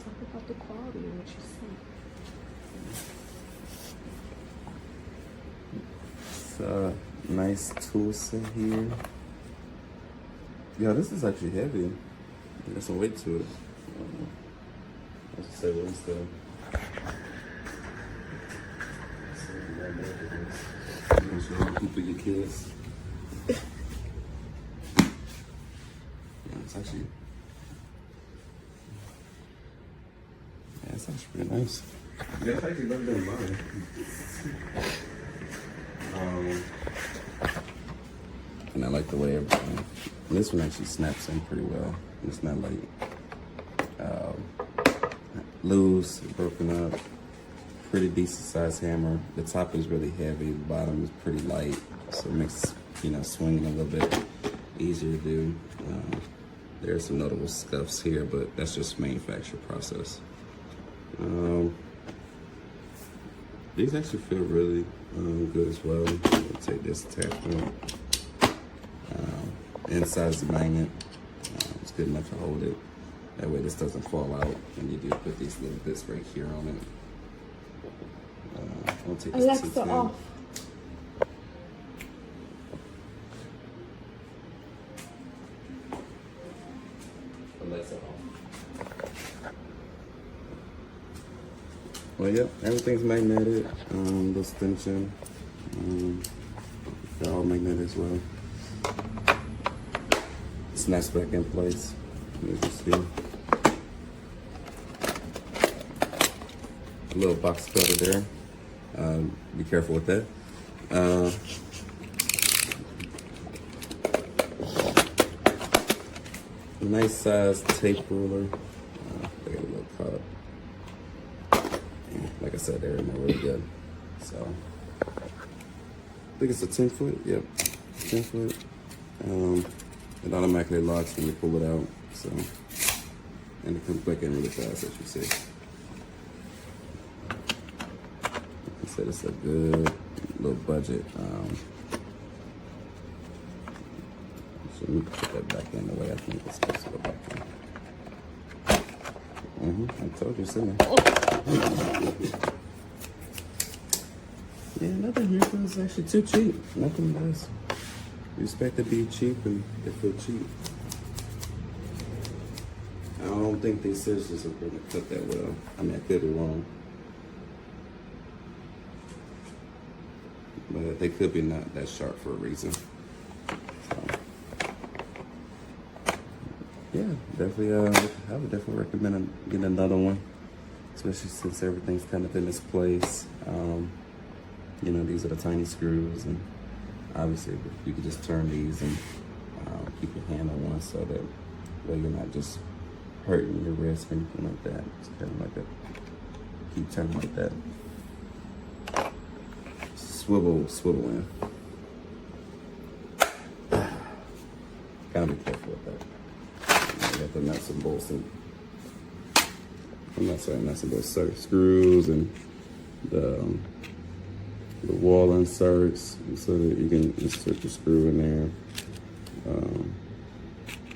Talk about the quality of what you see. It's a nice tool set here. Yeah, this is actually heavy. There's some weight to it. Let's say what instead of. For your kids. Yeah, it's actually pretty nice. Yeah, it's actually better than mine. And I like the way everything. This one actually snaps in pretty well. It's not like loose, broken up. Pretty decent sized hammer. The top is really heavy. The bottom is pretty light, so it makes swinging a little bit easier to do. There are some notable scuffs here, but that's just manufacturer process. These actually feel really good as well. I'll take this attachment. Inside is the magnet. It's good enough to hold it. That way this doesn't fall out, and you do put these little bits right here on it. I'll take this Alexa off. Alexa off. Well, yep, everything's magnetic. The extension, they're all magnetic as well. Snaps back in place, as you see. A little box cutter there. Be careful with that. Nice size tape ruler. They got a little cut. Like I said, they're in there really good. So, I think it's a 10 foot. Yep, 10 foot. It automatically locks when you pull it out. So, and it comes back in really fast, as you see. Said it's a good little budget. So let me put that back in the way I think it's supposed to go back in. I told you, Sydney. Yeah, nothing here feels actually too cheap. Nothing less. You expect to be cheap and they feel cheap. I don't think these scissors are going to cut that well. I mean, I could be wrong. But they could be not that sharp for a reason. So, yeah, definitely. I would definitely recommend getting another one, especially since everything's kind of in its place. These are the tiny screws, and obviously you can just turn these and keep your hand on one, so that way you're not just hurting your wrist or anything like that. It's kind of like keep turning like that. Swivel in. Gotta be careful with that. You got the nuts and bolts and nuts and bolts, screws and the wall inserts, so that you can insert the screw in there.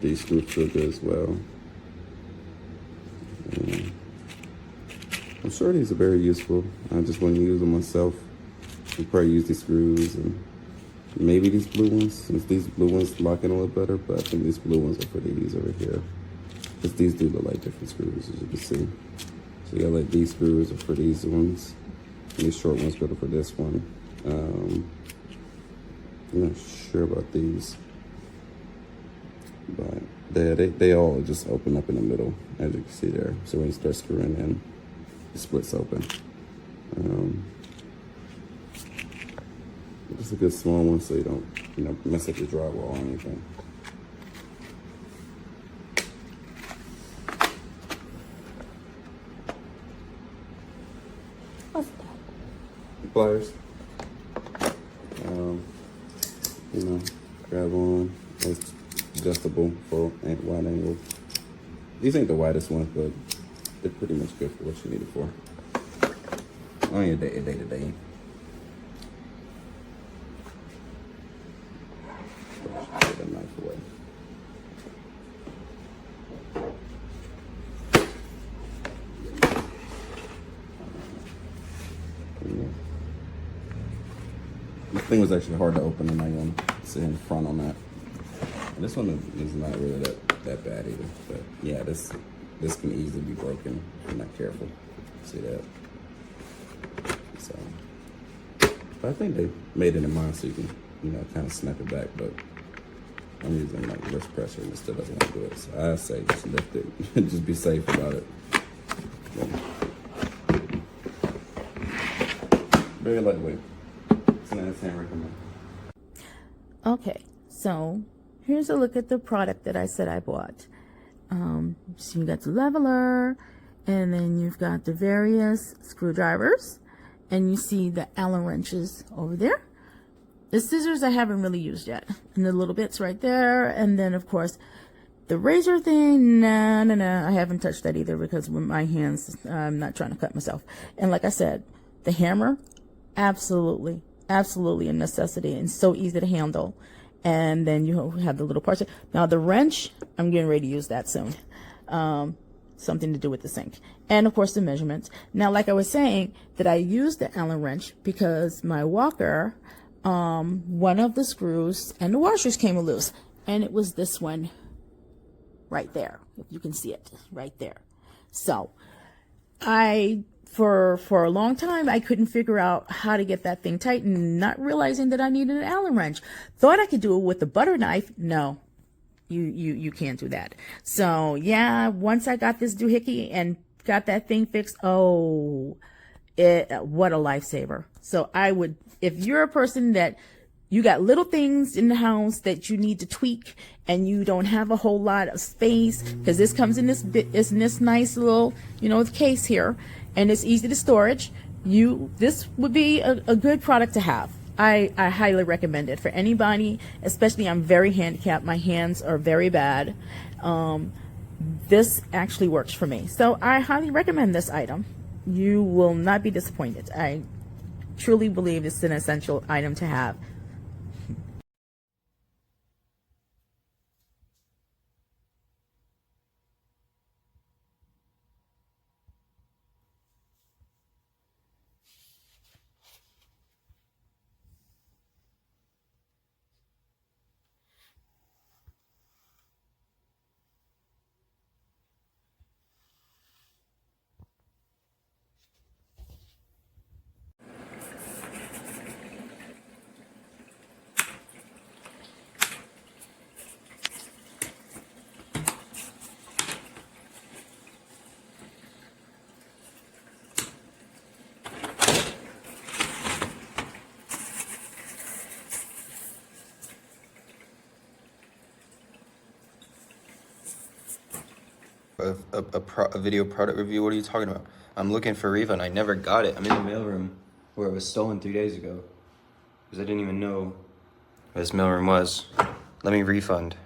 These screws feel good as well. I'm sure these are very useful. I just want to use them myself. You probably use these screws and maybe these blue ones, since these blue ones lock in a little better, but I think these blue ones are for these over here. Because these do look like different screws, as you can see. So you got like these screws are for these ones, and these short ones go for this one. I'm not sure about these, but they all just open up in the middle, as you can see there. So when you start screwing in, it splits open. It's a good small one, so you don't, mess up your drywall or anything. What's that? Pliers. Grab on. It's adjustable for wide angle. These ain't the widest ones, but they're pretty much good for what you need it for. On your day to day. Put the knife away. thing was actually hard to open, and I sit in front on that. And this one is not really that bad either. But yeah, this can easily be broken if you're not careful. See that? So, but I think they made it in mine so you can, you know, kind of snap it back. But I'm using like wrist pressure and it still doesn't want to do it. So I say just lift it and just be safe about it. Yeah. Very lightweight. It's a nice hand recommend. Okay, so here's a look at the product that I said I bought. So you got the leveler, and then you've got the various screwdrivers, and you see the Allen wrenches over there. The scissors I haven't really used yet, and the little bits right there, and then of course the razor thing, no, I haven't touched that either because with my hands, I'm not trying to cut myself. And like I said, the hammer, absolutely a necessity and so easy to handle. And then you have the little parts. Now the wrench, I'm getting ready to use that soon. Something to do with the sink. And of course the measurements. Now, like I was saying, that I used the Allen wrench because my walker, one of the screws and the washers came loose. And it was this one right there. If you can see it right there. So for a long time, I couldn't figure out how to get that thing tight, and not realizing that I needed an Allen wrench. Thought I could do it with a butter knife. No, you can't do that. So yeah, once I got this doohickey and got that thing fixed, what a lifesaver. So I would, if you're a person that you got little things in the house that you need to tweak and you don't have a whole lot of space, because this comes in this nice little, case here, and it's easy to storage. This would be a good product to have. I highly recommend it for anybody, especially I'm very handicapped. My hands are very bad. This actually works for me. So I highly recommend this item. You will not be disappointed. I truly believe it's an essential item to have. A video product review? What are you talking about? I'm looking for a refund. I never got it. I'm in the mailroom where it was stolen 3 days ago because I didn't even know where this mailroom was. Let me refund.